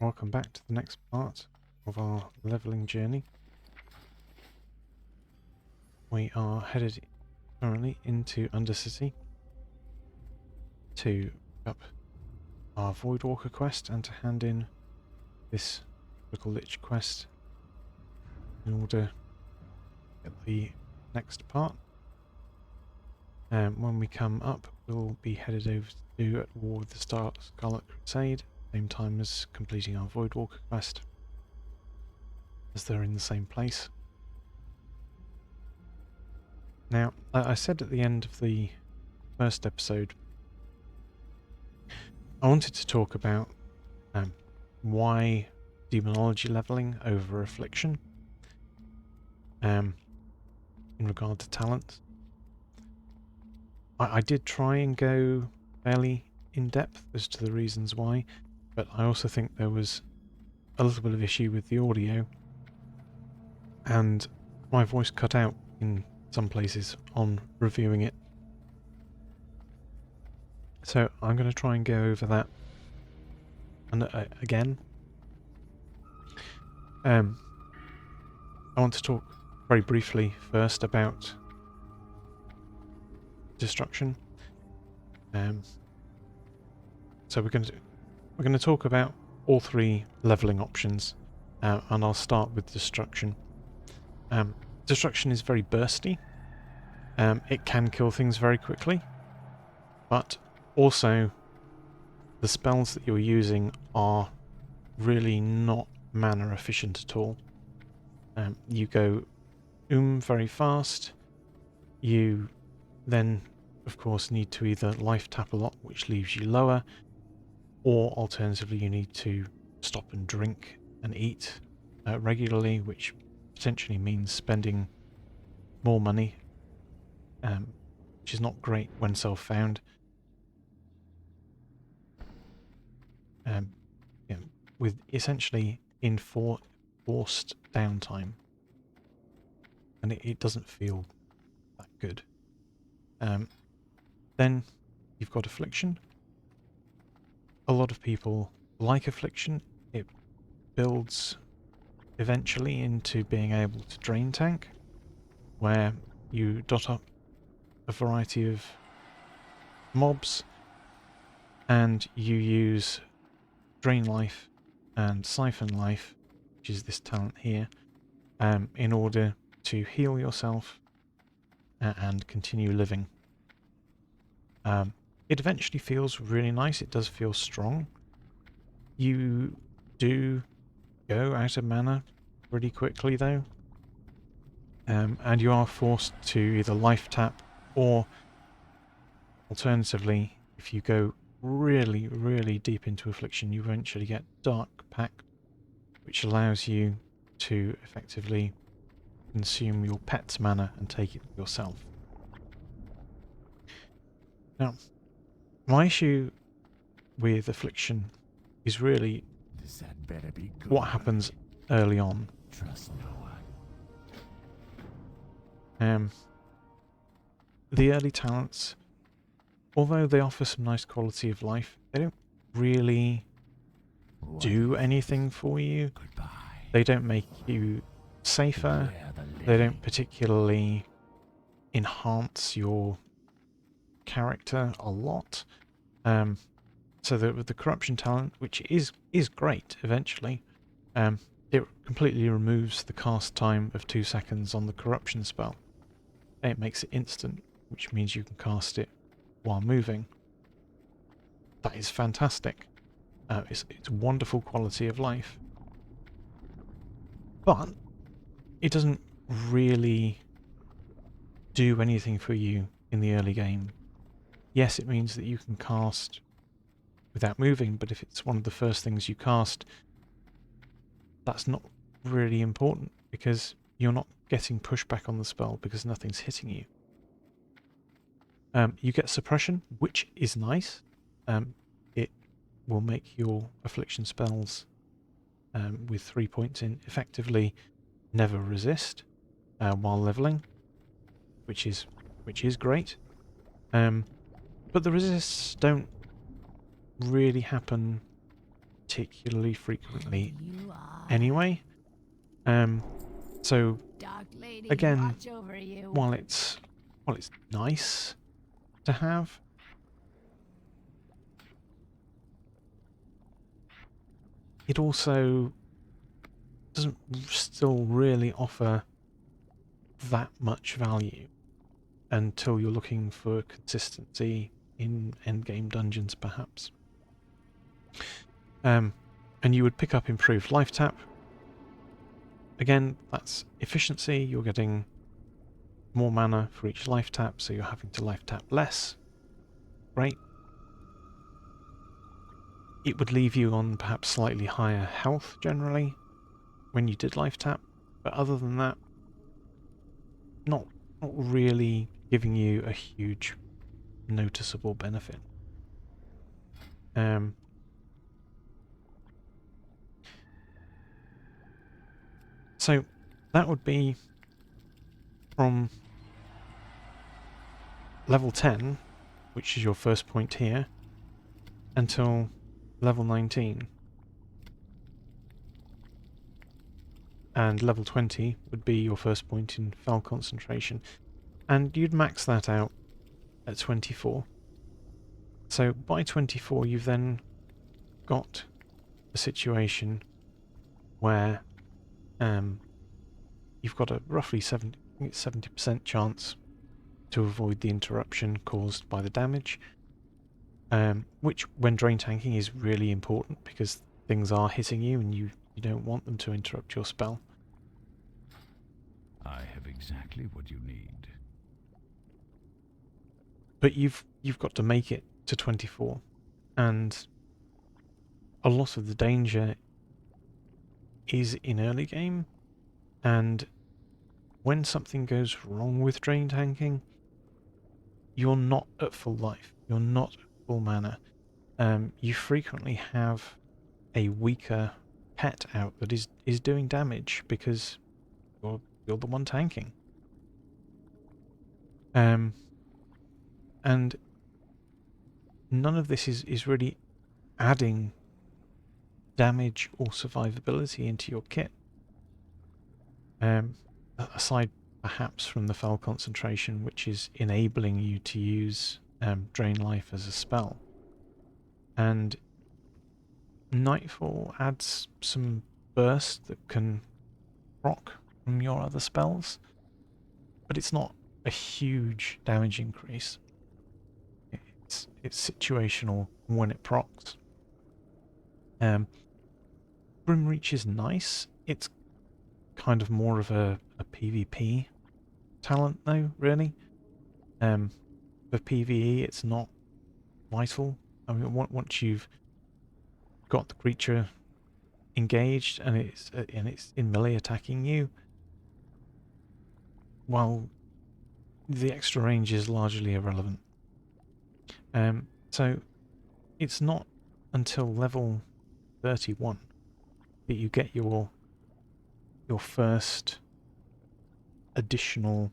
welcome back to the next part of our leveling journey. We are headed currently into Undercity to pick up our Voidwalker quest and to hand in this Little Lich quest in order to get the next part. When we come up, we'll be headed over to at war with the Scarlet Crusade, same time as completing our Voidwalker quest, as they're in the same place. Now, I said at the end of the first episode, I wanted to talk about why demonology leveling over affliction in regard to talents. I did try and go fairly in depth as to the reasons why, but I also think there was a little bit of issue with the audio, and my voice cut out in some places on reviewing it. So I'm going to try and go over that and again. I want to talk very briefly first about destruction. So we're going to talk about all three leveling options, and I'll start with destruction. Destruction is very bursty. It can kill things very quickly, but also the spells that you're using are really not mana efficient at all. You go very fast. You then, of course, need to either life tap a lot, which leaves you lower, or alternatively you need to stop and drink and eat regularly, which potentially means spending more money, which is not great when self-found. With essentially forced downtime, and it doesn't feel that good. Then you've got affliction. A lot of people like affliction. It builds eventually into being able to drain tank, where you dot up a variety of mobs and you use drain life and siphon life, which is this talent here, in order to heal yourself and continue living. It eventually feels really nice. It does feel strong. You do go out of mana pretty quickly though, and you are forced to either life tap, or alternatively, if you go really deep into affliction, you eventually get Dark Pact, which allows you to effectively consume your pet's mana and take it yourself. Now, my issue with affliction is really what happens early on. Trust no one. The early talents, although they offer some nice quality of life, they don't really do anything for you. Goodbye. They don't make you safer. They don't particularly enhance your character a lot. So with the corruption talent, which is great eventually, it completely removes the cast time of 2 seconds on the corruption spell. It makes it instant, which means you can cast it while moving. That is fantastic. It's wonderful quality of life. But it doesn't really do anything for you in the early game. Yes, it means that you can cast without moving, but if it's one of the first things you cast, that's not really important, because you're not getting pushback on the spell because nothing's hitting you. You get suppression, which is nice. It will make your affliction spells with 3 points in effectively never resist while leveling, which is great. But the resists don't really happen particularly frequently You are. anyway. So Dark Lady, again, watch over you. while it's nice to have, it also doesn't still really offer that much value until you're looking for consistency in endgame dungeons, perhaps. And you would pick up improved life tap. Again, that's efficiency. You're getting more mana for each life tap, so you're having to life tap less. Great. It would leave you on perhaps slightly higher health generally when you did life tap, but other than that, not really giving you a huge noticeable benefit. So that would be from level 10, which is your first point here, until level 19. And level 20 would be your first point in Fel concentration. And you'd max that out at 24. So by 24 you've then got a situation where you've got a roughly 70% chance to avoid the interruption caused by the damage, which when drain tanking is really important because things are hitting you and you don't want them to interrupt your spell. I have exactly what you need. But you've got to make it to 24, and a lot of the danger is in early game, and when something goes wrong with drain tanking, you're not at full life, you're not at full mana. You frequently have a weaker pet out that is doing damage because you're the one tanking. And none of this is really adding damage or survivability into your kit. Aside perhaps from the Fel concentration, which is enabling you to use Drain Life as a spell. And Nightfall adds some burst that can proc from your other spells, but it's not a huge damage increase. It's situational when it procs. Brimreach is nice. It's kind of more of a PvP talent though, really. For PvE it's not vital. I mean, once you've got the creature engaged and it's in melee attacking you, well, the extra range is largely irrelevant. So it's not until level 31 that you get your first additional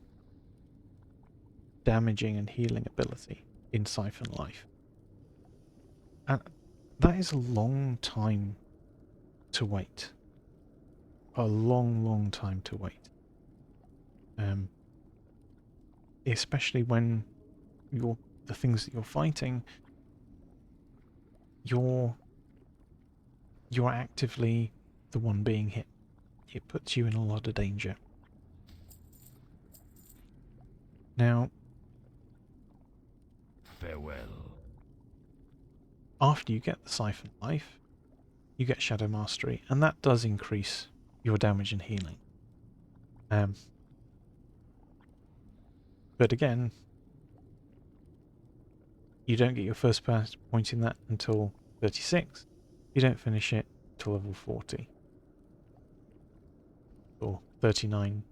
damaging and healing ability in Siphon Life. And that is a long time to wait. A long time to wait. Especially when the things that you're fighting, you're actively the one being hit. It puts you in a lot of danger. Now, Farewell. after you get the Siphon Life, you get Shadow Mastery, and that does increase your damage and healing. But again, you don't get your first point in that until 36. You don't finish it till level 40. Or 39.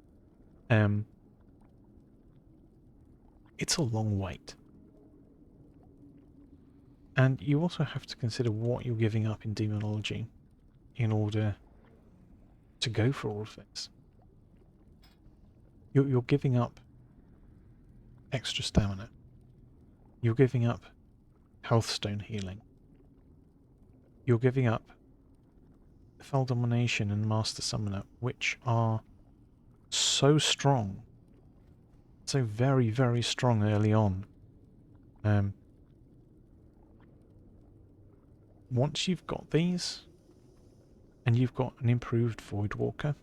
It's a long wait. And you also have to consider what you're giving up in Demonology in order to go for all of this. You're giving up extra stamina. You're giving up health stone healing. You're giving up Fell Domination and Master Summoner, which are so strong, so very, very strong early on. Once you've got these, and you've got an improved Voidwalker,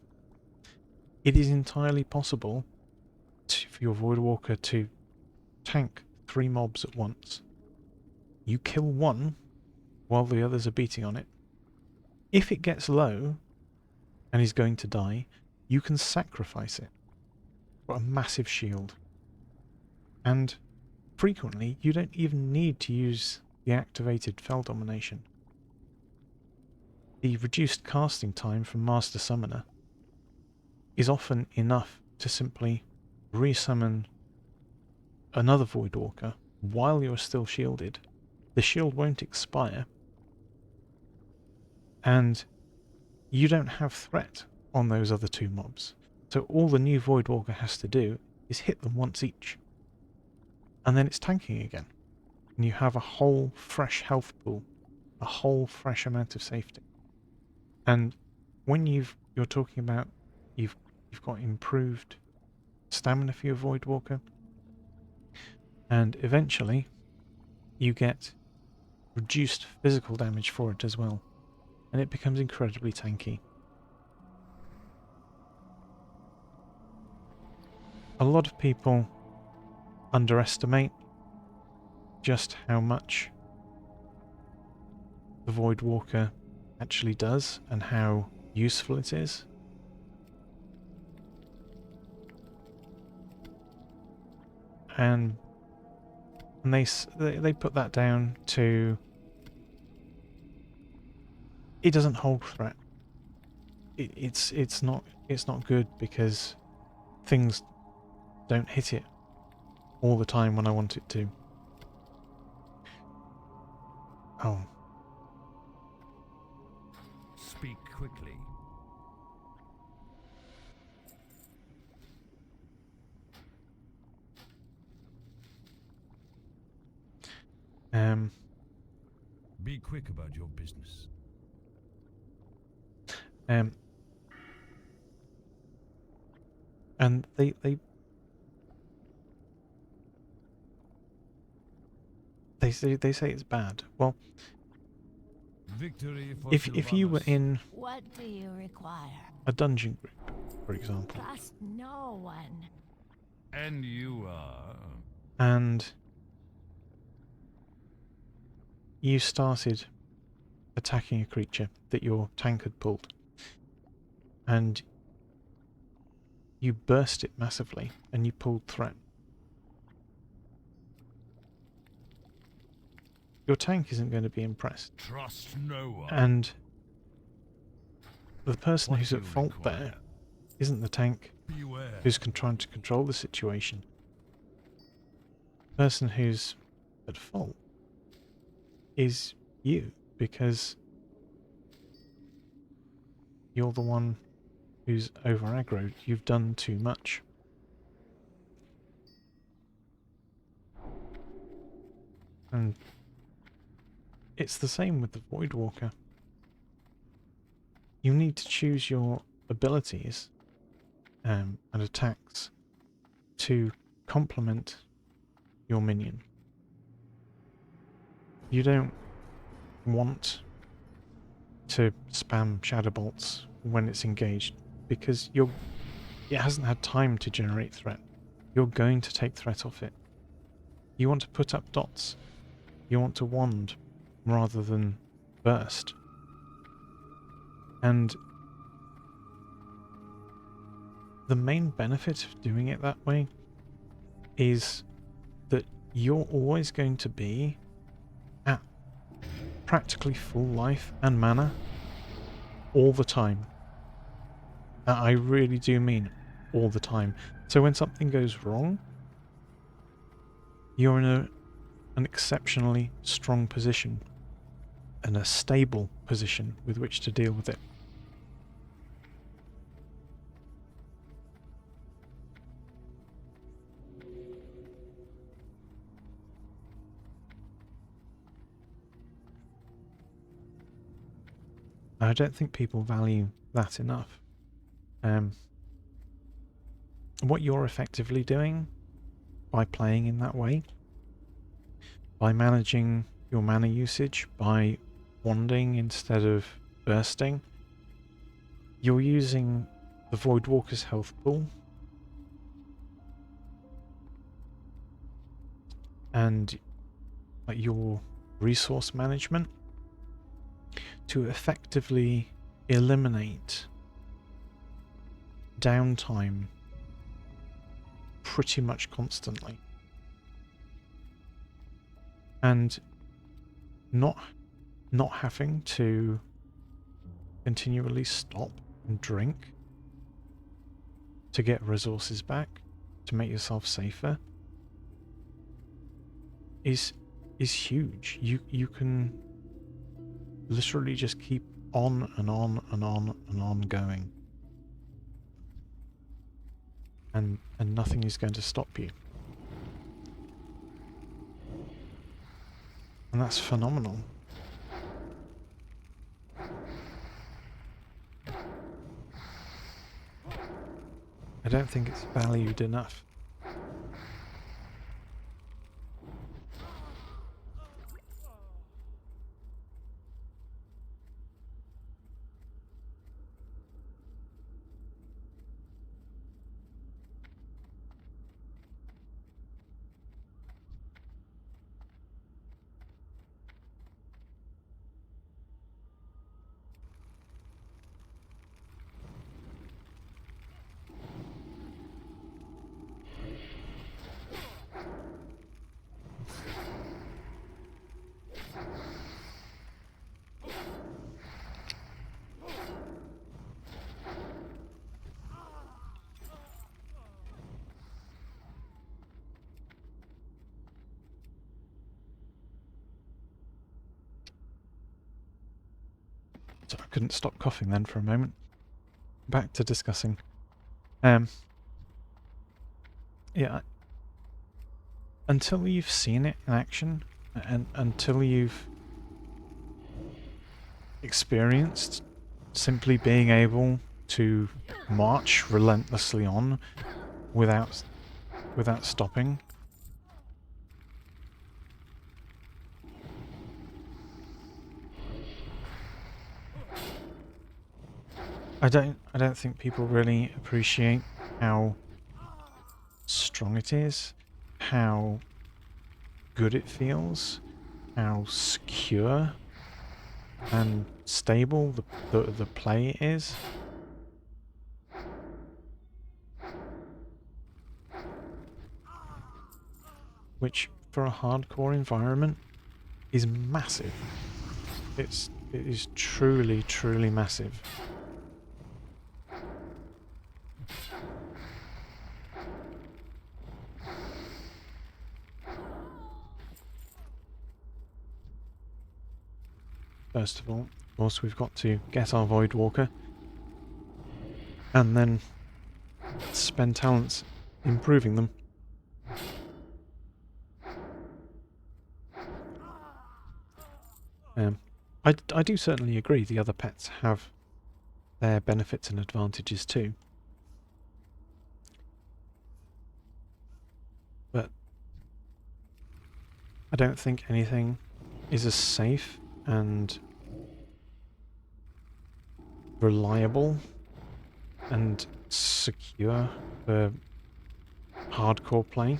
it is entirely possible for your Voidwalker to tank 3 mobs at once. You kill one while the others are beating on it. If it gets low and is going to die, you can sacrifice it for a massive shield. And frequently, you don't even need to use the activated Fell Domination. The reduced casting time from Master Summoner is often enough to simply resummon another Voidwalker while you're still shielded. The shield won't expire, and you don't have threat on those other 2 mobs. So all the new Voidwalker has to do is hit them once each, and then it's tanking again. And you have a whole fresh health pool, a whole fresh amount of safety. And when you're talking about you've got improved stamina for your Voidwalker, and eventually you get reduced physical damage for it as well, and it becomes incredibly tanky. A lot of people underestimate just how much the Voidwalker actually does and how useful it is. And they put that down to it doesn't hold threat. It's not good because things don't hit it all the time when I want it to. Oh. Speak quickly. Be quick about your business. And they say it's bad. Well, Victory for if you were Sylvanas. in What do you require? a dungeon group, for example, Trust no one. And you are... and you started attacking a creature that your tank had pulled, and you burst it massively, and you pulled threat. Your tank isn't going to be impressed. Trust no one. And the person What who's do at you fault require? there isn't the tank Beware. who's trying to control the situation. The person who's at fault is you, because you're the one who's over aggroed. You've done too much. And it's the same with the Voidwalker. You need to choose your abilities and attacks to complement your minion. You don't want to spam Shadow Bolts when it's engaged, because it hasn't had time to generate threat. You're going to take threat off it. You want to put up dots. You want to wand rather than burst. And the main benefit of doing it that way is that you're always going to be at practically full life and mana all the time. I really do mean all the time. So when something goes wrong, you're in an exceptionally strong position and a stable position with which to deal with it. I don't think people value that enough. What you're effectively doing by playing in that way, by managing your mana usage, by wanding instead of bursting, you're using the Voidwalker's health pool and your resource management to effectively eliminate downtime pretty much constantly. And not having to continually stop and drink to get resources back to make yourself safer is huge. You can literally just keep on and on and on and on going, and nothing is going to stop you. And that's phenomenal. I don't think it's valued enough. So I couldn't stop coughing then for a moment. Back to discussing. Yeah, until you've seen it in action, and until you've experienced simply being able to march relentlessly on without stopping, I don't think people really appreciate how strong it is, how good it feels, how secure and stable the play is. Which for a hardcore environment is massive. It is truly, truly massive. First of all, of course, we've got to get our Voidwalker and then spend talents improving them. I do certainly agree the other pets have their benefits and advantages too. But I don't think anything is as safe and reliable and secure for hardcore play.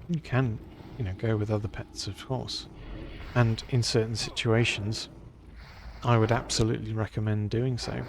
You can, go with other pets, of course. And in certain situations, I would absolutely recommend doing so.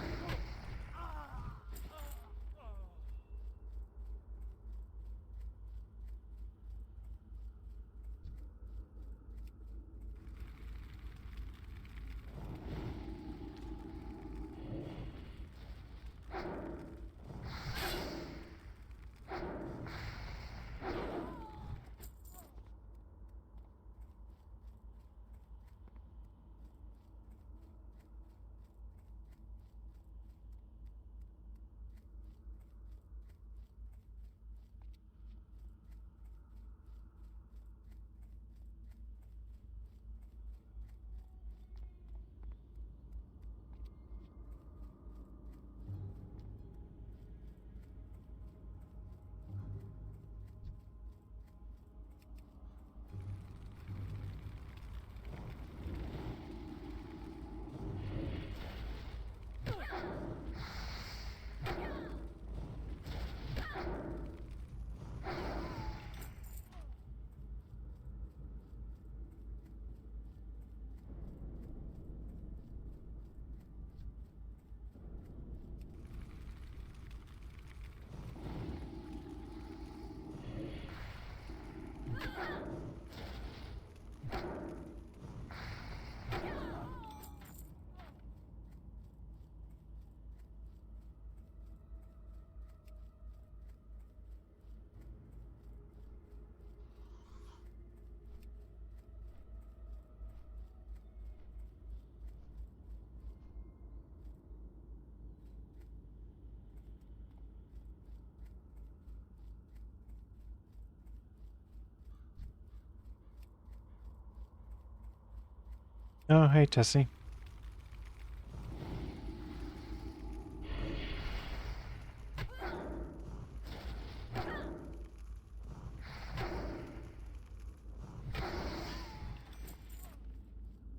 Oh, hey Tessie.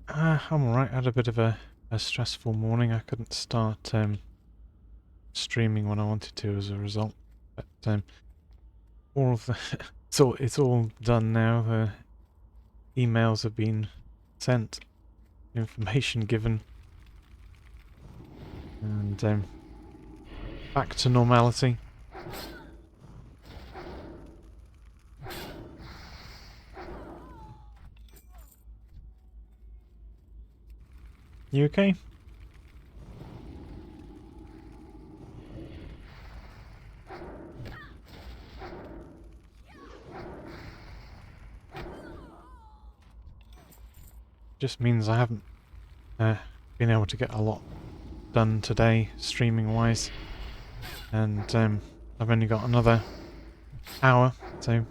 I'm alright. I had a bit of a stressful morning. I couldn't start streaming when I wanted to as a result. But all of the it's all done now. The emails have been sent, information given, and back to normality. You okay? Just means I haven't been able to get a lot done today, streaming wise, and I've only got another hour, so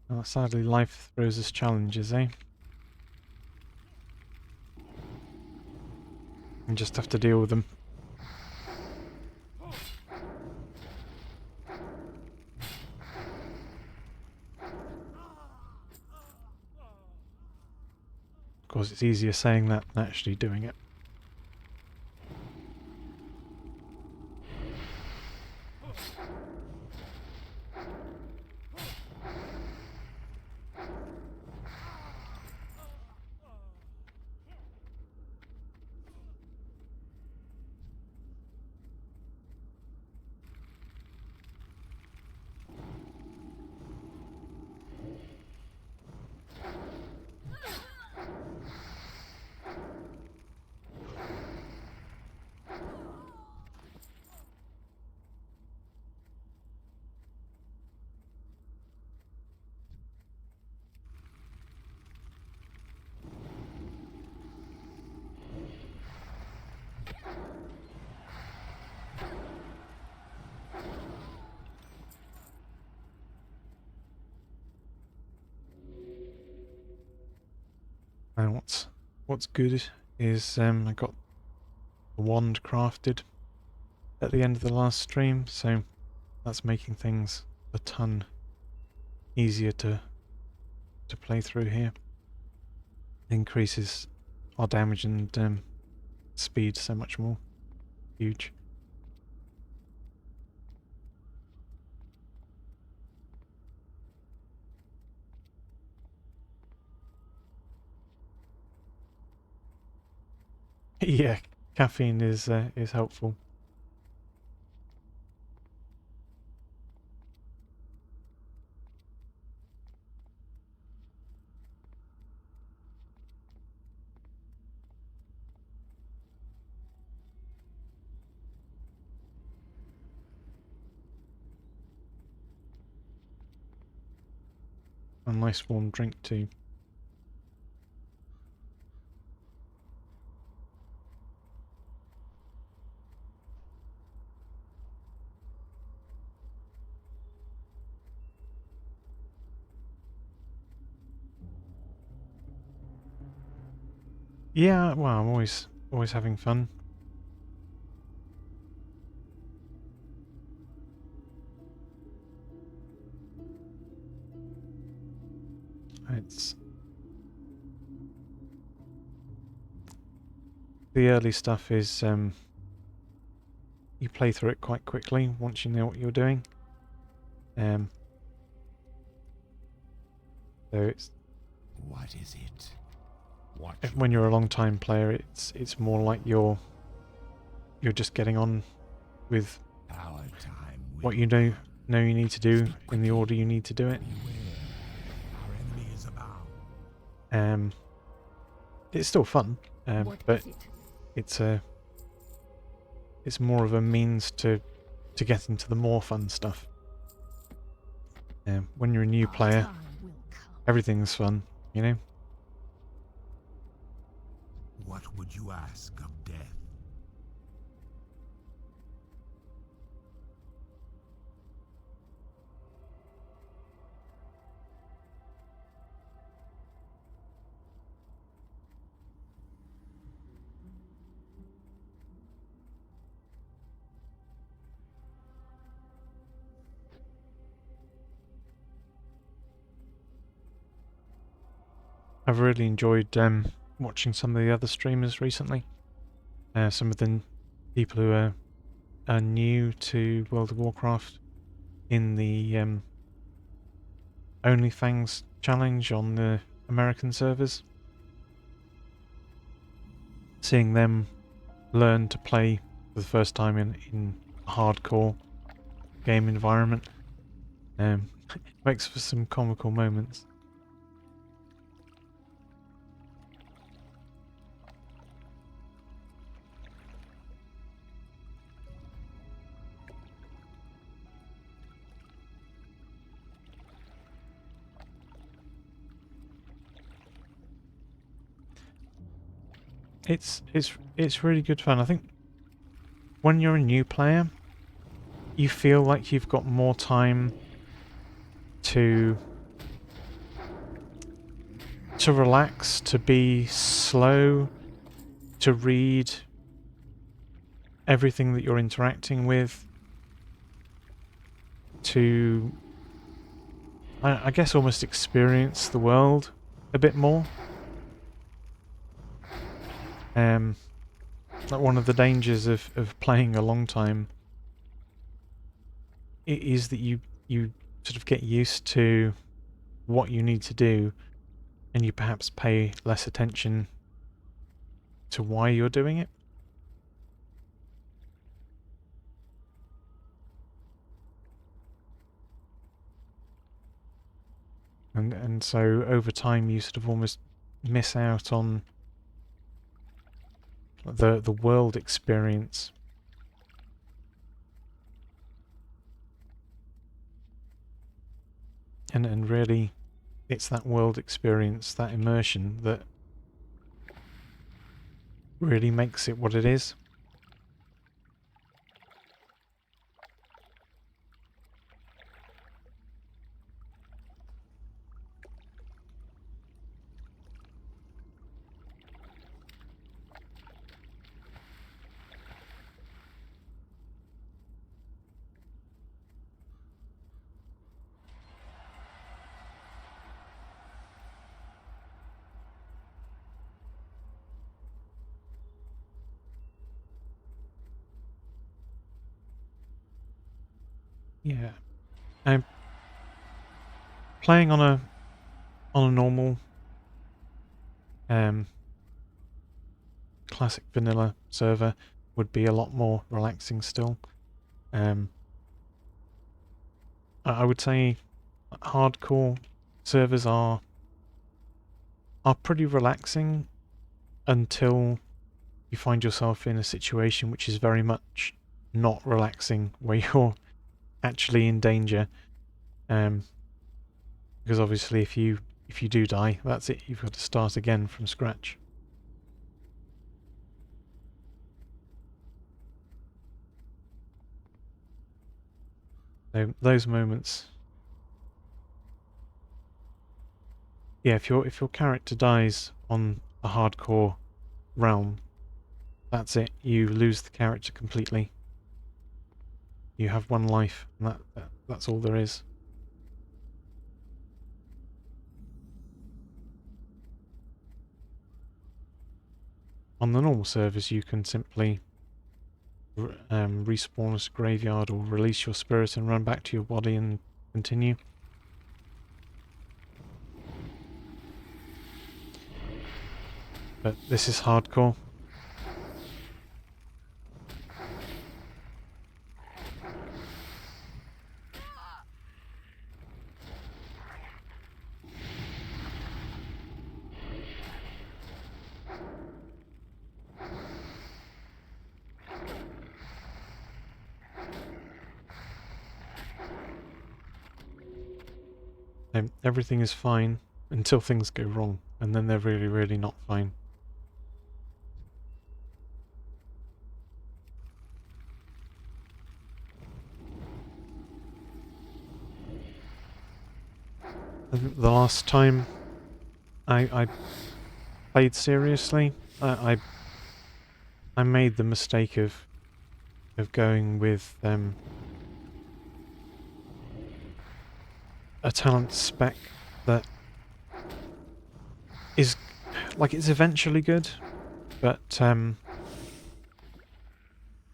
well, sadly life throws us challenges, eh? And just have to deal with them. Of course, it's easier saying that than actually doing it. And what's good is I got the wand crafted at the end of the last stream, so that's making things a ton easier to play through here. Increases our damage and speed so much more. Huge. Yeah, caffeine is helpful. A nice warm drink too. Yeah, well, I'm always having fun. It's the early stuff is you play through it quite quickly once you know what you're doing. So it's What is it? What when you're a long time player, it's more like you're just getting on with our time will what you know you need to do in the order you need to do it. beware. Our enemy is about. It's still fun, What but is it? it's a It's more of a means to get into the more fun stuff. When you're a new Our player, time will come. everything's fun, you know? What would you ask of death? I've really enjoyed watching some of the other streamers recently. Some of the people who are new to World of Warcraft in the OnlyFans challenge on the American servers. Seeing them learn to play for the first time in a hardcore game environment makes for some comical moments. It's really good fun. I think when you're a new player, you feel like you've got more time to relax, to be slow, to read everything that you're interacting with, to I guess almost experience the world a bit more. Like one of the dangers of playing a long time is that you sort of get used to what you need to do, and you perhaps pay less attention to why you're doing it. And so over time you sort of almost miss out on the world experience. And really it's that world experience, that immersion, that really makes it what it is. Yeah. Playing on a normal classic vanilla server would be a lot more relaxing still. I would say hardcore servers are pretty relaxing until you find yourself in a situation which is very much not relaxing, where you're actually in danger. Because obviously if you do die, that's it, you've got to start again from scratch. So those moments, yeah, if your character dies on a hardcore realm, that's it, you lose the character completely. You have one life, and that's all there is. On the normal servers you can simply respawn as a graveyard or release your spirit and run back to your body and continue. But this is hardcore. Everything is fine until things go wrong, and then they're really, really not fine. The last time I played seriously, I made the mistake of going with a talent spec that is like, it's eventually good, but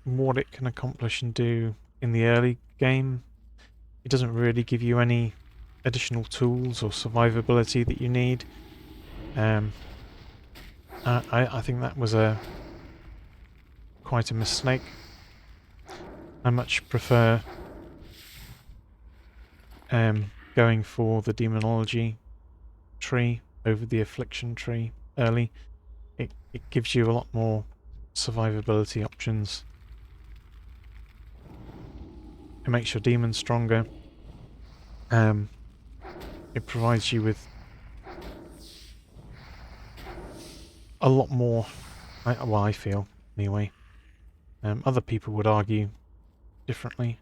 what it can accomplish and do in the early game, it doesn't really give you any additional tools or survivability that you need. I think that was quite a mistake. I much prefer going for the demonology tree over the affliction tree early. It gives you a lot more survivability options. It makes your demon stronger. It provides you with a lot more, well, I feel, anyway. Other people would argue differently.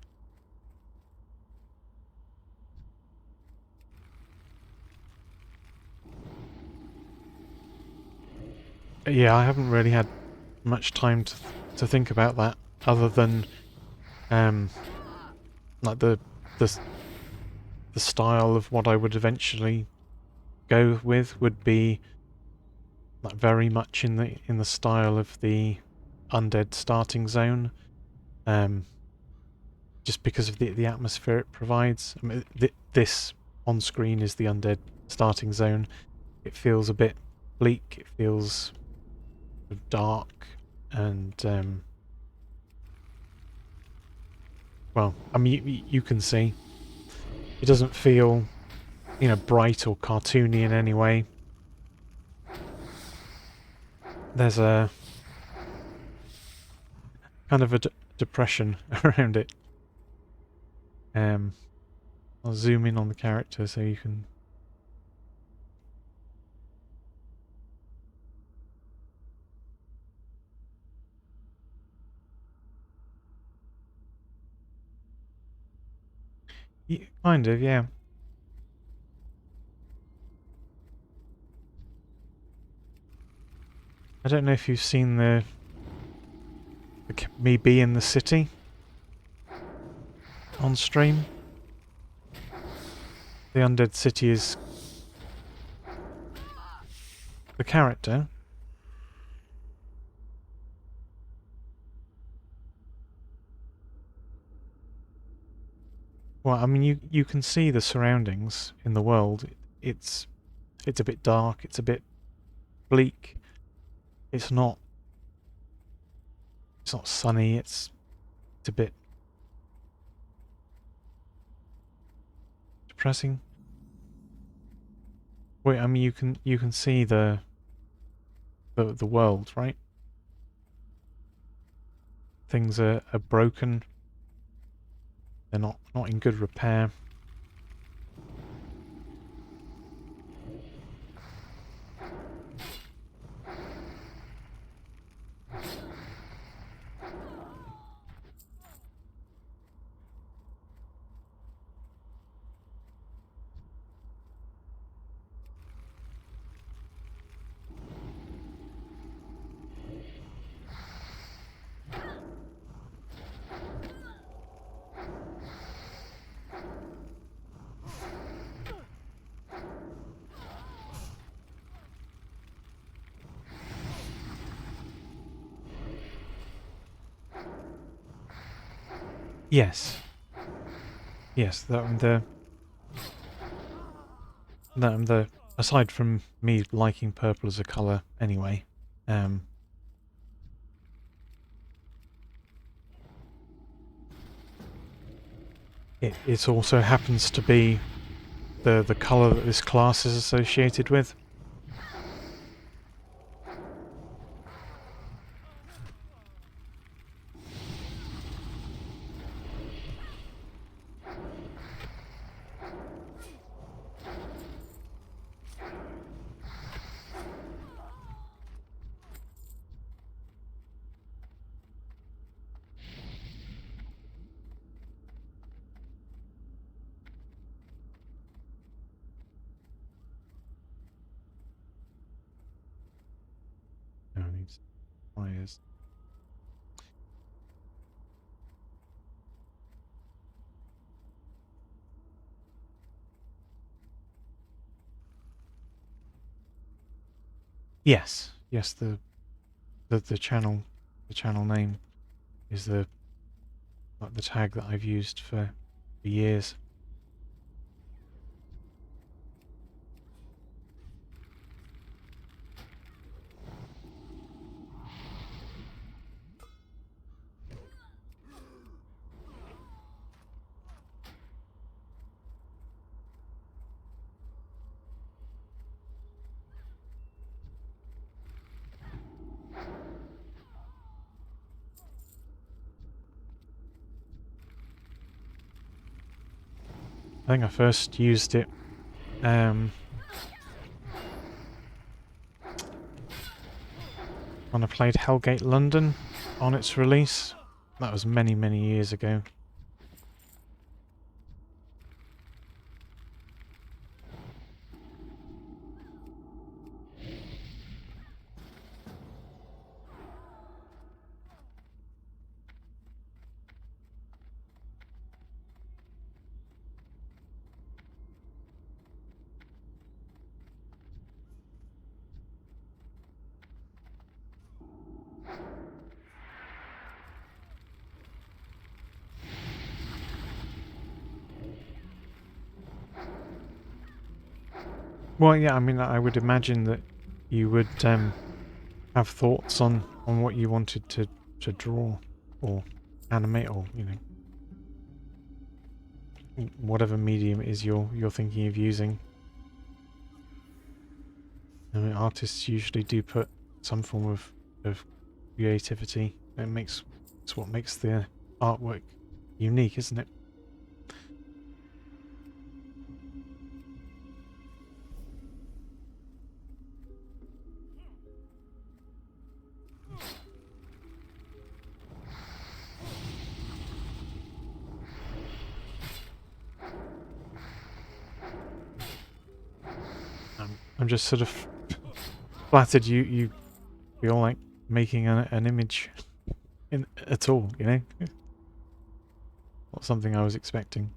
Yeah, I haven't really had much time to think about that, other than like the style of what I would eventually go with would be like very much in the style of the undead starting zone, just because of the atmosphere it provides. I mean, this on screen is the undead starting zone. It feels a bit bleak. It feels dark, and well, I mean, you can see it doesn't feel, bright or cartoony in any way. There's a kind of a depression around it. I'll zoom in on the character so you can. Yeah, kind of, yeah. I don't know if you've seen me be in the city on stream. The undead city is the character. Well, I mean, you can see the surroundings in the world. It's a bit dark. It's a bit bleak. It's not sunny. It's a bit depressing. Wait, I mean, you can see the world, right? Things are broken. They're not in good repair. Yes. Yes, the aside from me liking purple as a colour anyway, it also happens to be the colour that this class is associated with. fires. Yes, yes. The channel name is the tag that I've used for years. I think I first used it when I played Hellgate London on its release. That was many, many years ago. Well, yeah, I mean, I would imagine that you would have thoughts on what you wanted to draw or animate, or whatever medium it is you're thinking of using. I mean, artists usually do put some form of creativity. It's what makes the artwork unique, isn't it? I'm just sort of flattered you feel like making an image at all, Not something I was expecting.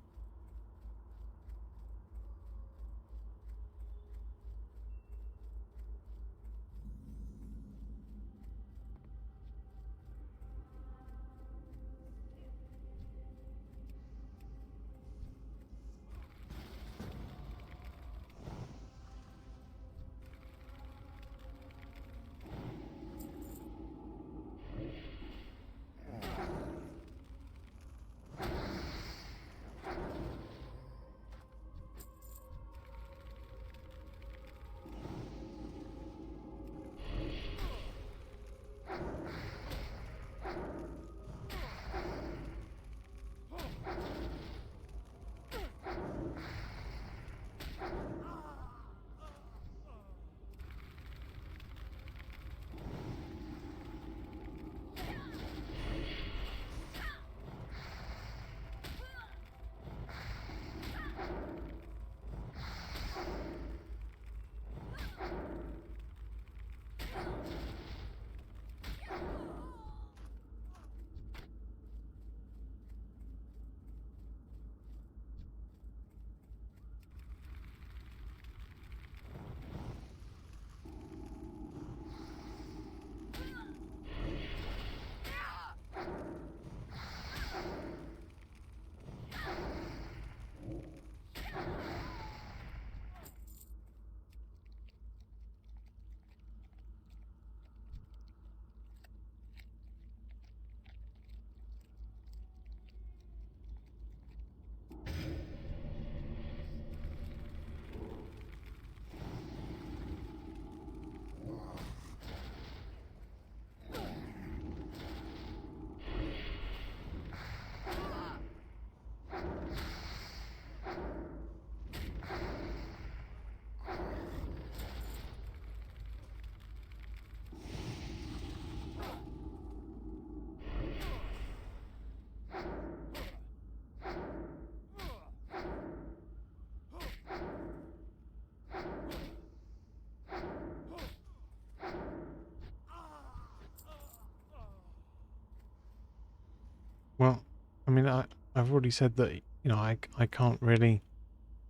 Well, I mean, I've already said that, I can't really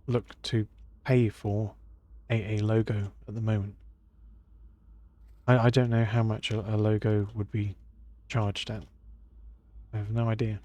look to pay for a logo at the moment. I don't know how much a logo would be charged at. I have no idea.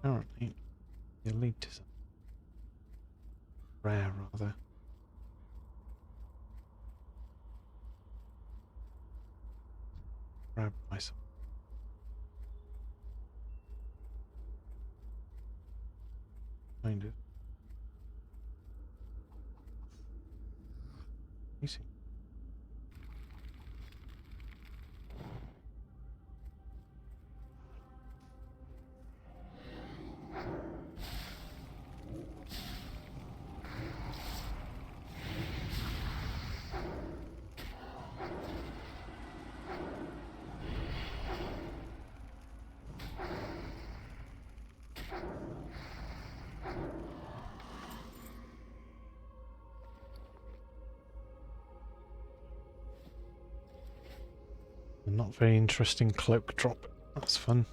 Apparently, the elite is rare, rather. Grabbed by some. Kind of. You see. A not very interesting cloak drop. That's fun.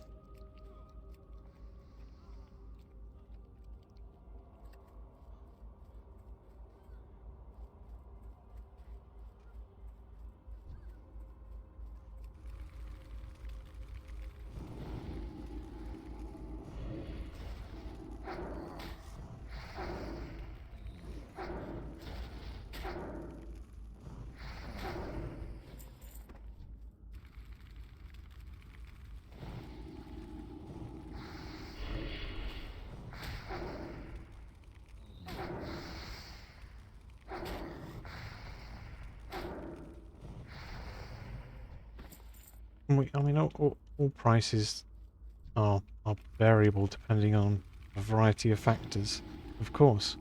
I mean, all prices are variable depending on a variety of factors, of course.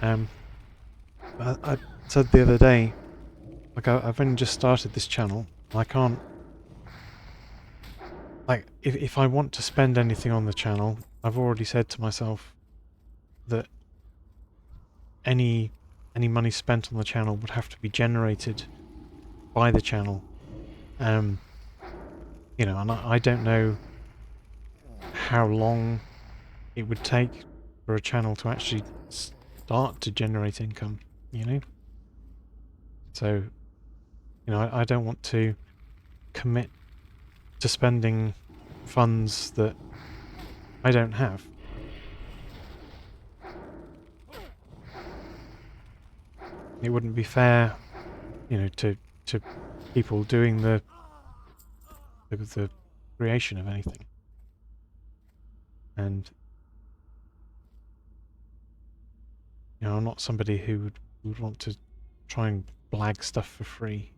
I said the other day, like I've only just started this channel. I can't, like, if I want to spend anything on the channel, I've already said to myself that any money spent on the channel would have to be generated by the channel. And I don't know how long it would take for a channel to actually start to generate income, So, I don't want to commit to spending funds that I don't have. It wouldn't be fair, to people doing the creation of anything. And I'm not somebody who would want to try and blag stuff for free.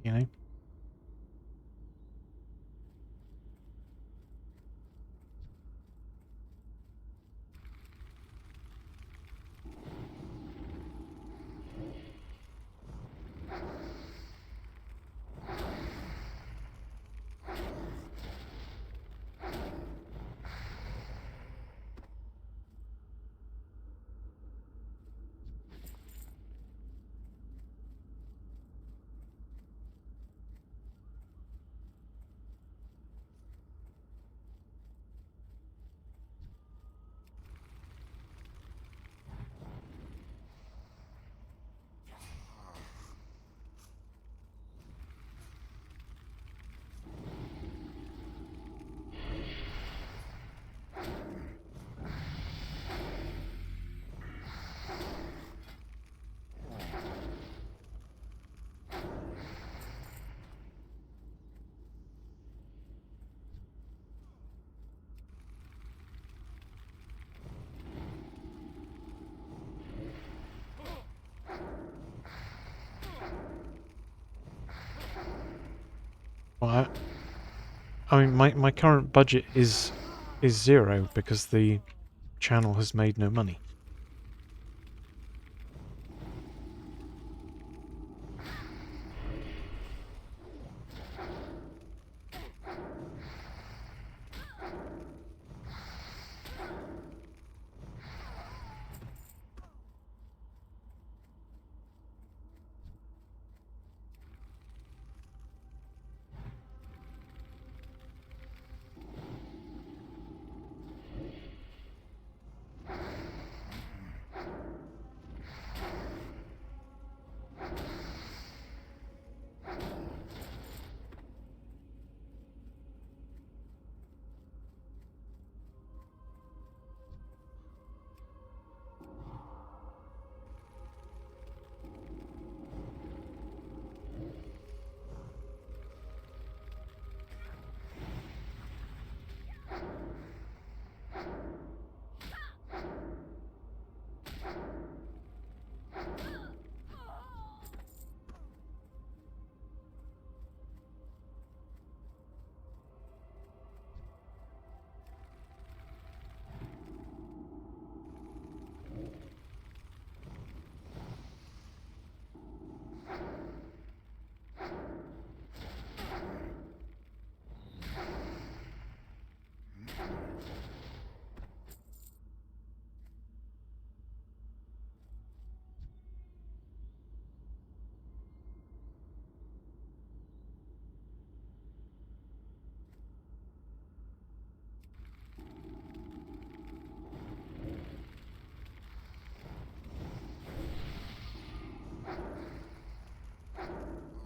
Well, I mean, my current budget is 0 because the channel has made no money.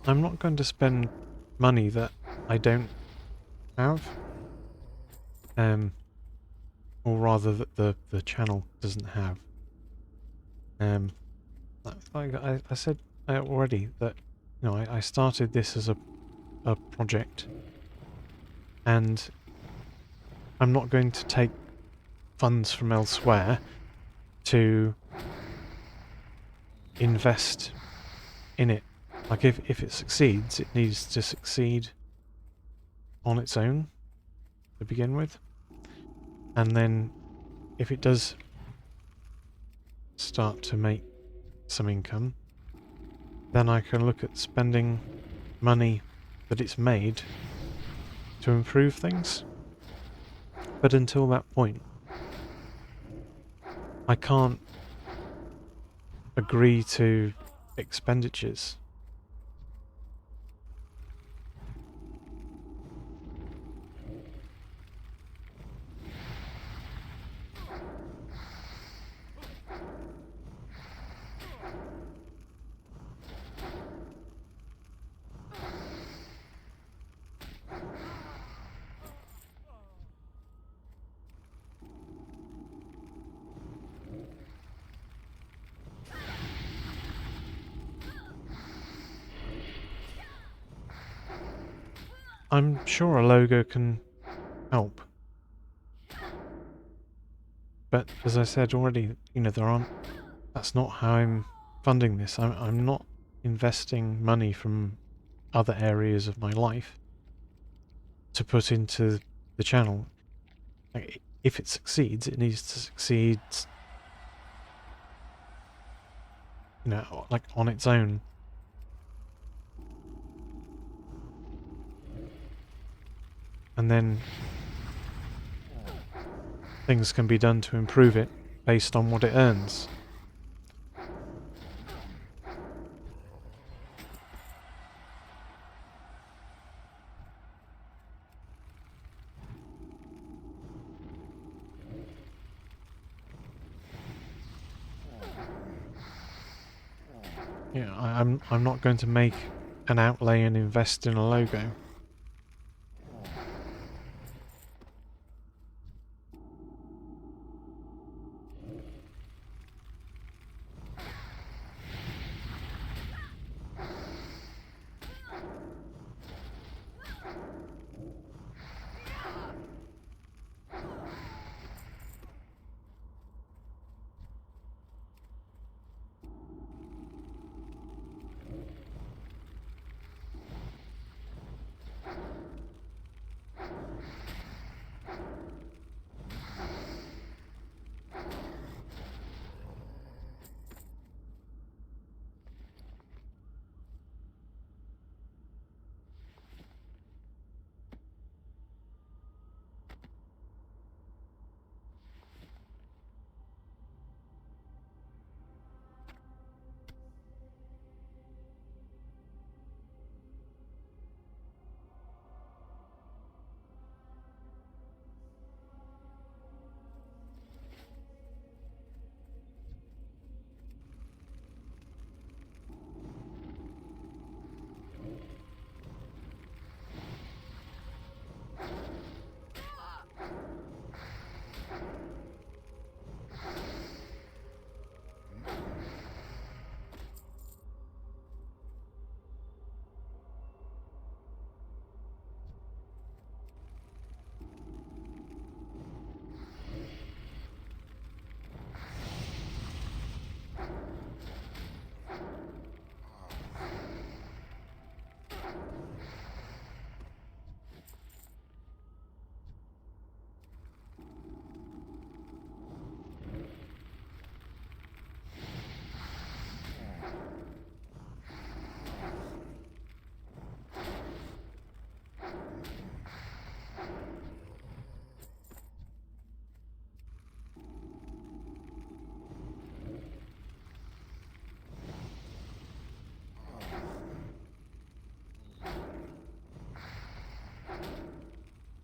I'm not going to spend money that I don't have. Or rather that the channel doesn't have. Like I said already that, you know, I started this as a project, and I'm not going to take funds from elsewhere to invest in it. Like if it succeeds, it needs to succeed on its own to begin with. And then if it does start to make some income, then I can look at spending money that it's made to improve things. But until that point, I can't agree to expenditures. I'm sure a logo can help. But as I said already, you know, that's not how I'm funding this. I'm not investing money from other areas of my life to put into the channel. Like, if it succeeds, it needs to succeed, you know, like on its own. And then things can be done to improve it based on what it earns. Yeah, I'm not going to make an outlay and invest in a logo.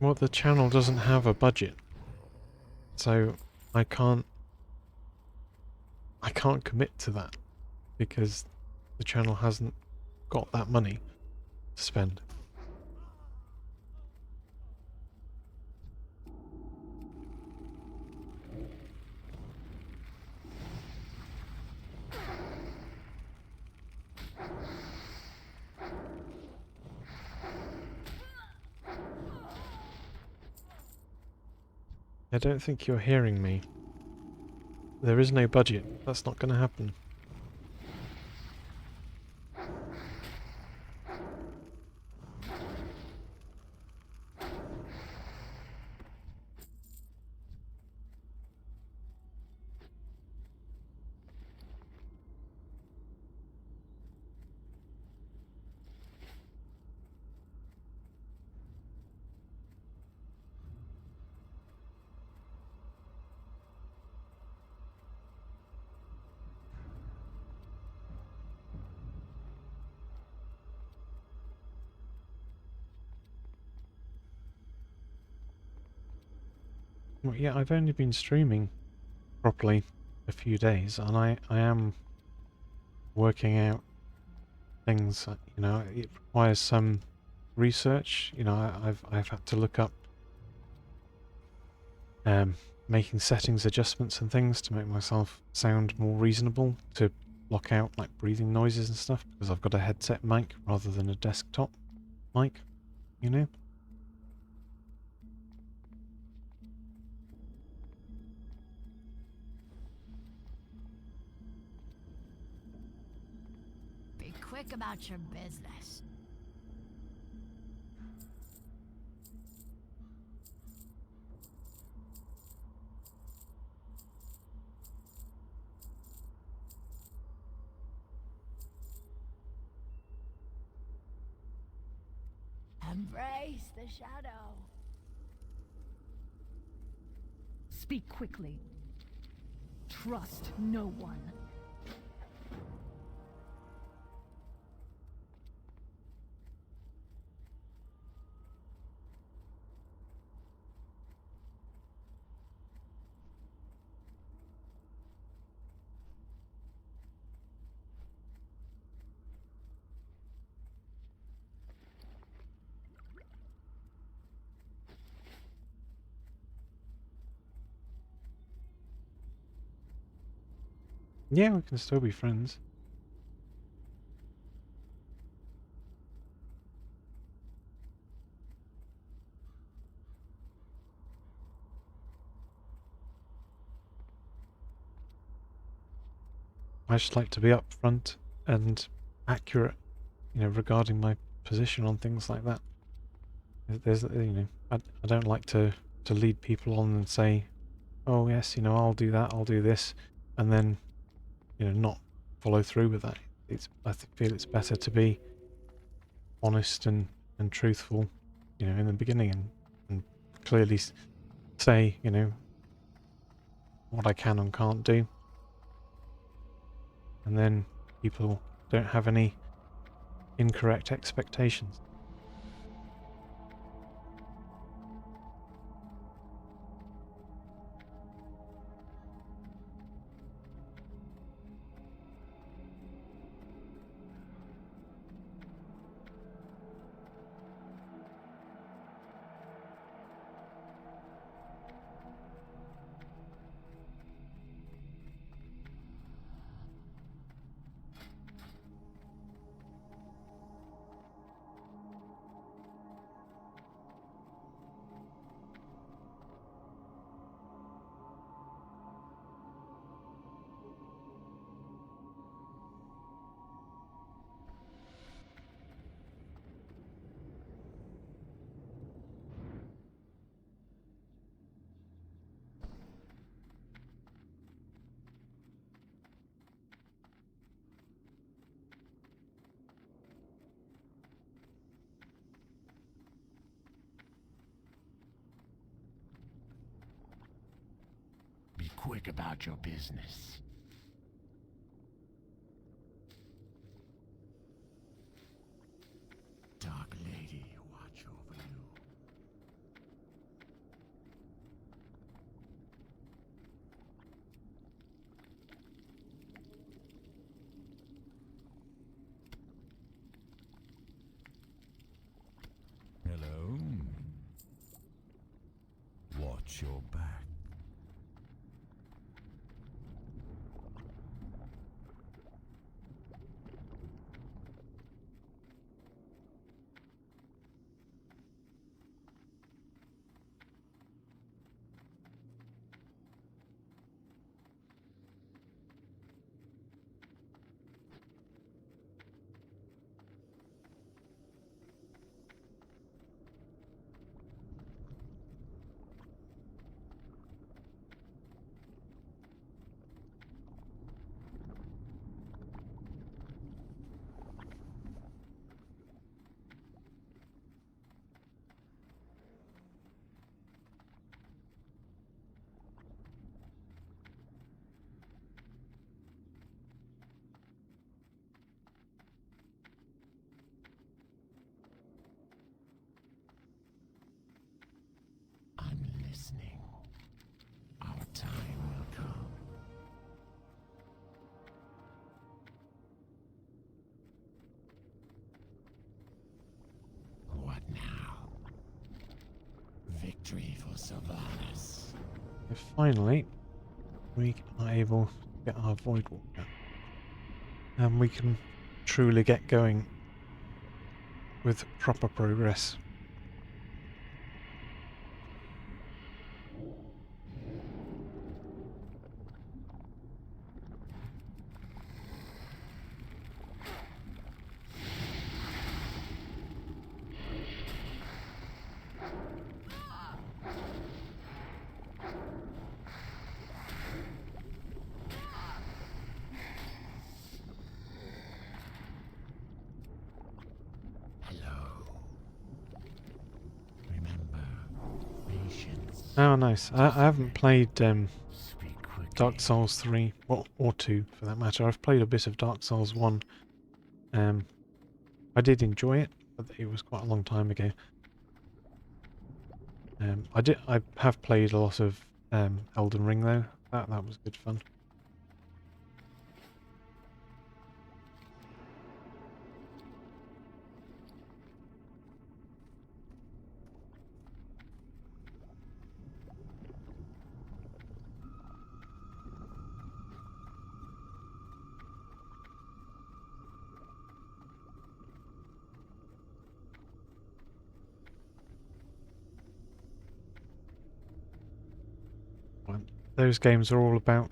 Well, the channel doesn't have a budget, so I can't commit to that because the channel hasn't got that money to spend. I don't think you're hearing me. There is no budget. That's not going to happen. Well, yeah, I've only been streaming properly a few days, and I am working out things. You know, it requires some research. You know, I've had to look up making settings adjustments and things to make myself sound more reasonable, to block out like breathing noises and stuff, because I've got a headset mic rather than a desktop mic, you know? Be quick about your business. Embrace the shadow. Speak quickly. Trust no one. Yeah, we can still be friends. I just like to be upfront and accurate, you know, regarding my position on things like that. There's, you know, I don't like to lead people on and say, oh yes, you know, I'll do that, I'll do this, and then, you know, not follow through with that. Feel it's better to be honest and truthful, you know, in the beginning, and clearly say, you know, what I can and can't do, and then people don't have any incorrect expectations. Be quick about your business. Dark Lady, watch over you. watch your back. I'm listening. Our time will come. What now? Victory for Sylvanas. So finally, we are able to get our Void Walker. And we can truly get going with proper progress. Hello. Remember, patience. Oh, nice. I haven't played Speak quickly. Dark Souls 3, or 2 for that matter. I've played a bit of Dark Souls 1. I did enjoy it, but it was quite a long time ago. I have played a lot of Elden Ring though. That was good fun. Well, those games are all about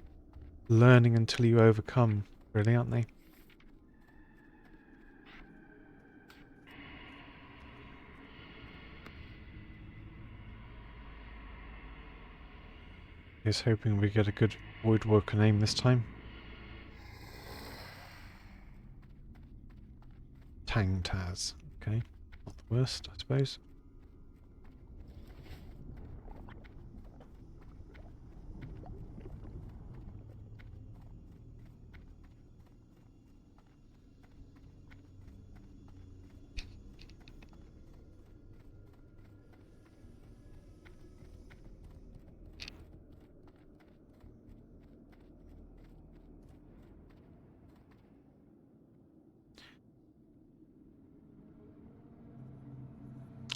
learning until you overcome, really, aren't they? Here's hoping we get a good Void Walker name this time. Tang Taz. Okay, not the worst, I suppose.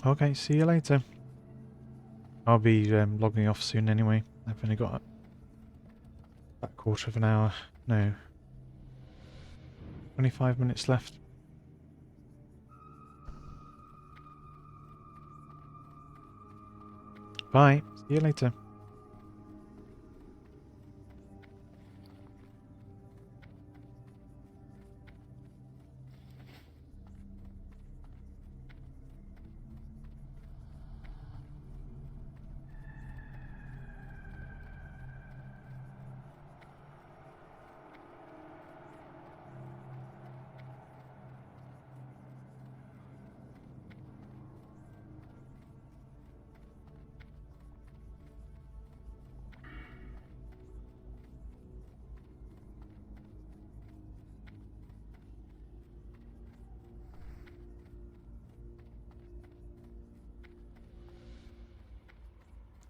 Okay, see you later. I'll be logging off soon anyway. I've only got about a quarter of an hour. No. 25 minutes left. Bye. See you later.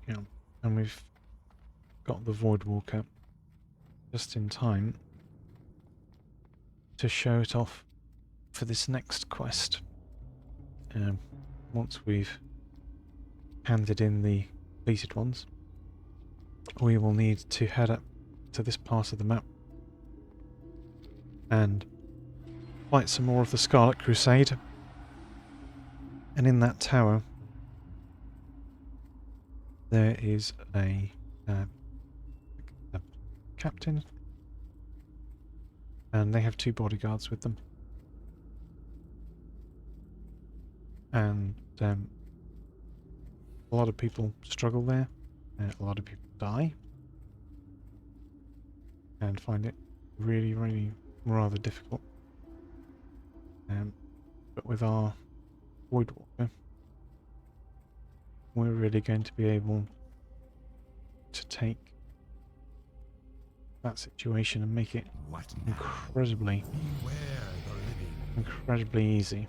Yeah, and we've got the Void Walker just in time to show it off for this next quest. Once we've handed in the completed ones. we will need to head up to this part of the map and fight some more of the Scarlet Crusade. And in that tower there is a captain, and they have 2 bodyguards with them. And a lot of people struggle there, a lot of people die, and find it really, really rather difficult. But with our Void Walker, we're really going to be able to take that situation and make it What now? incredibly Beware the living. incredibly easy.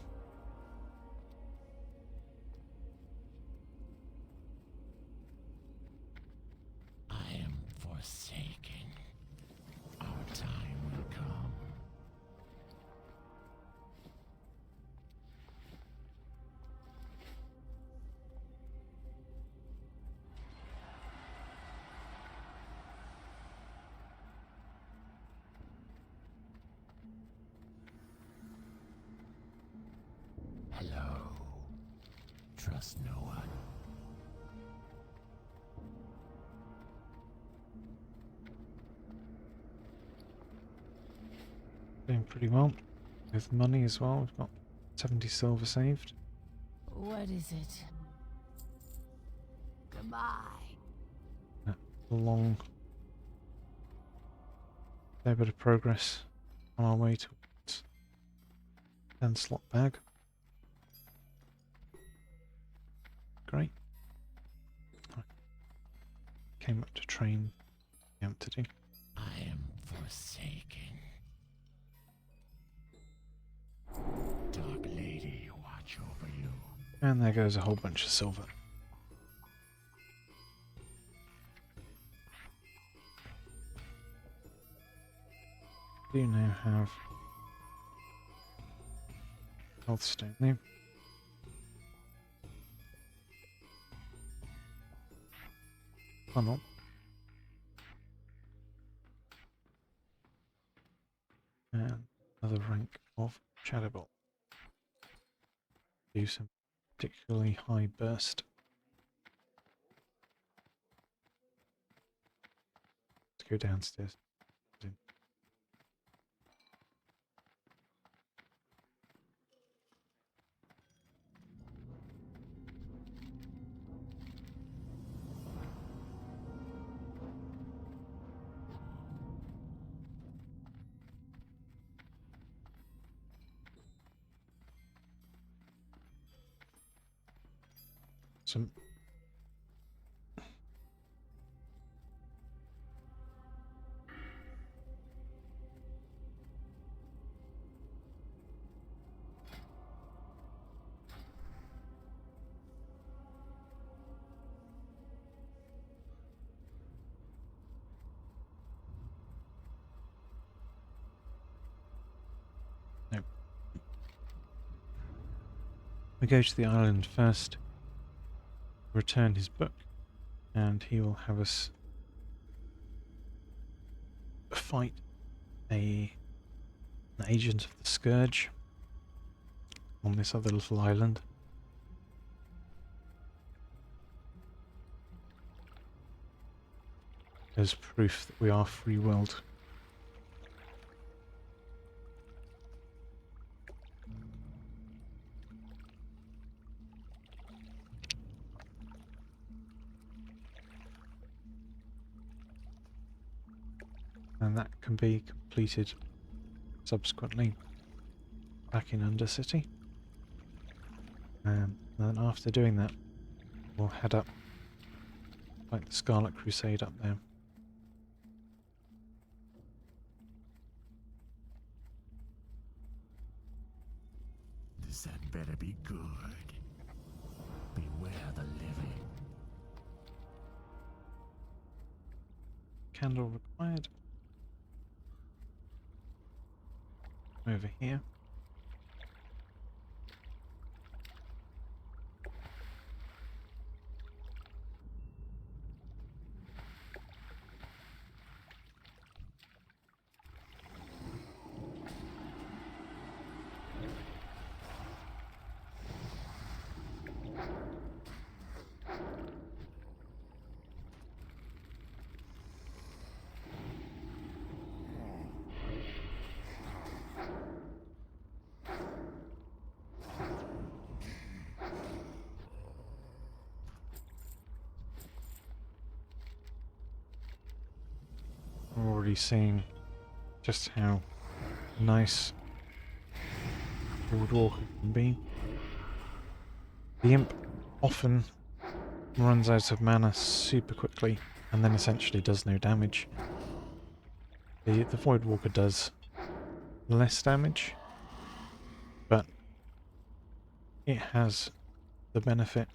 I am forsaken. Our time will come. Hello. Trust no one. Doing pretty well with money as well. We've got 70 silver saved. What is it? Goodbye. A long, fair bit of progress on our way towards 10 slot bag. Great. Came up to train the entity. I am forsaken. Dark Lady, watch over you. And there goes a whole bunch of silver. Do now have health stone there. Funnel. And another rank of Shadow Bolt. Do some particularly high burst. Let's go downstairs. Some no. We go to the island first, return his book, and he will have us fight an agent of the Scourge on this other little island. As proof that we are free-willed. And that can be completed subsequently back in Undercity. And then after doing that, we'll head up like the Scarlet Crusade up there. This had better be good. Beware the living. Candle required. Over here. really seeing just how nice Woodwalker can be. The Imp often runs out of mana super quickly and then essentially does no damage. The Voidwalker does less damage, but it has the benefit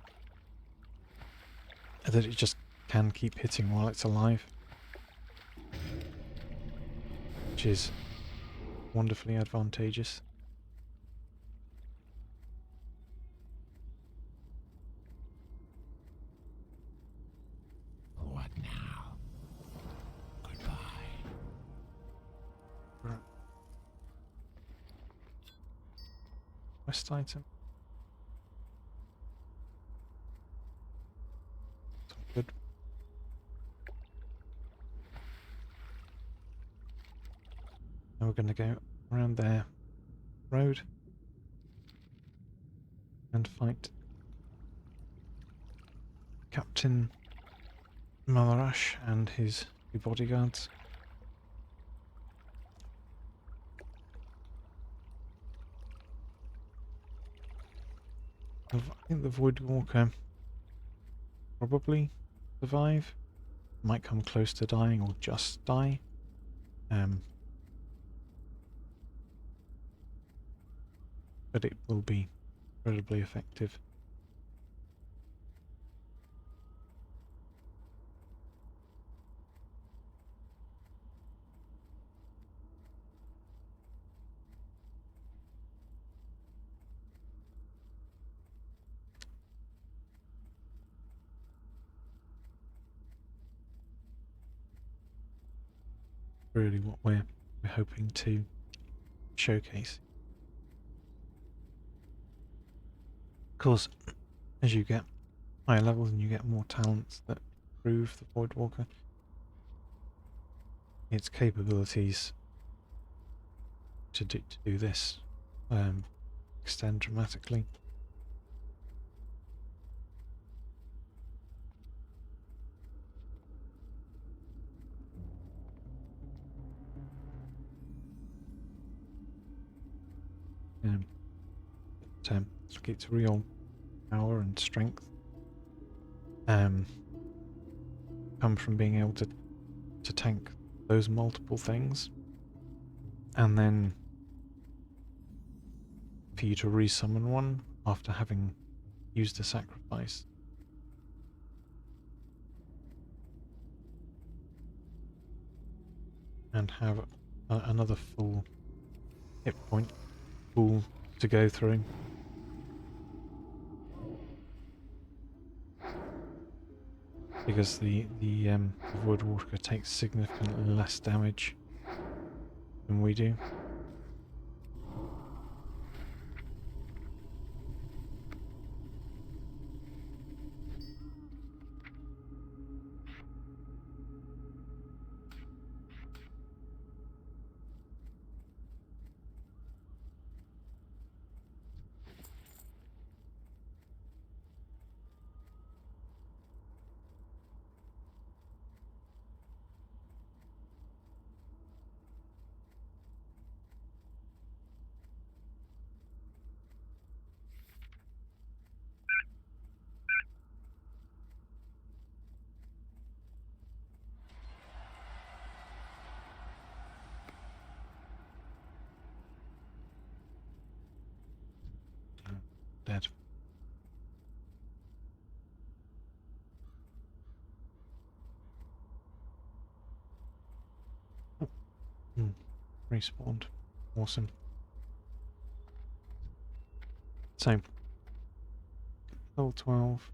that it just can keep hitting while it's alive, which is wonderfully advantageous. What now? Goodbye. Right. Quest item. Good. Now we're going to go around their road and fight Captain Malarash and his two bodyguards. I think the Voidwalker probably survive. Might come close to dying or just die. But it will be incredibly effective. Really what we're hoping to showcase. Of course, as you get higher levels and you get more talents that improve the Voidwalker, its capabilities to do this extend dramatically. Look, its real power and strength come from being able to tank those multiple things, and then for you to resummon one after having used a sacrifice. And have another full hit point pool to go through. Because the Voidwalker takes significantly less damage than we do. Dead. Respawned. Awesome. So, level 12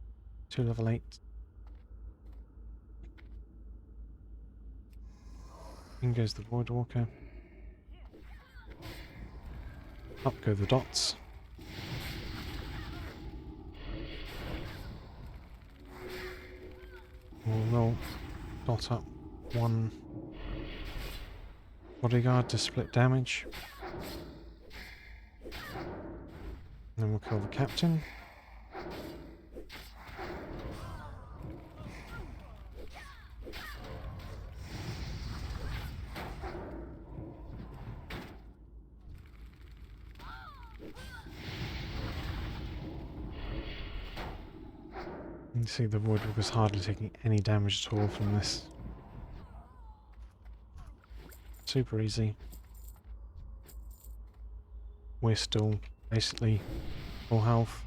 to level 8. In goes the Voidwalker. Up go the dots. We'll roll dot up one bodyguard to split damage. Then we'll kill the captain. can see the wood was hardly taking any damage at all from this. Super easy. We're still basically full health.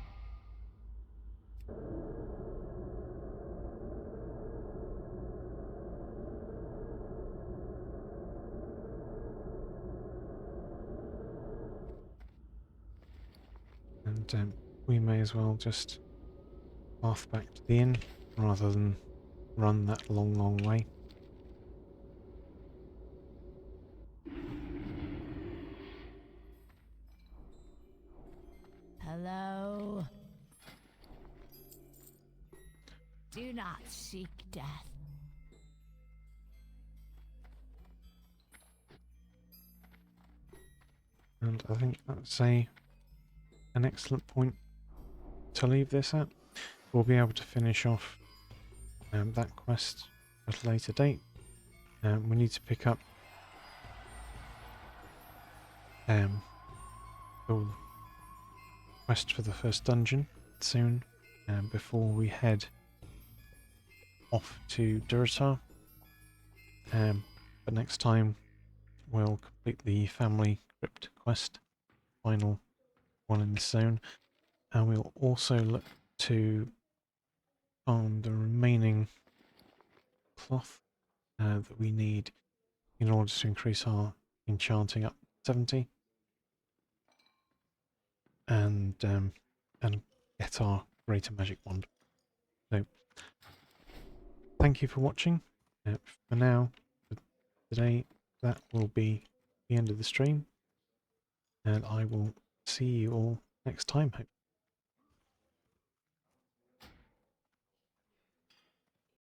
And we may as well just path back to the inn rather than run that long way. Hello? Do not seek death. And I think that's an excellent point to leave this at. We'll be able to finish off that quest at a later date. We need to pick up the quest for the first dungeon soon, before we head off to Durotar. But next time we'll complete the family crypt quest, final one in this zone, and we'll also look to farm the remaining cloth that we need in order to increase our enchanting up to 70 and get our greater magic wand. So thank you for watching. For now, for today, that will be the end of the stream, and I will see you all next time, hopefully.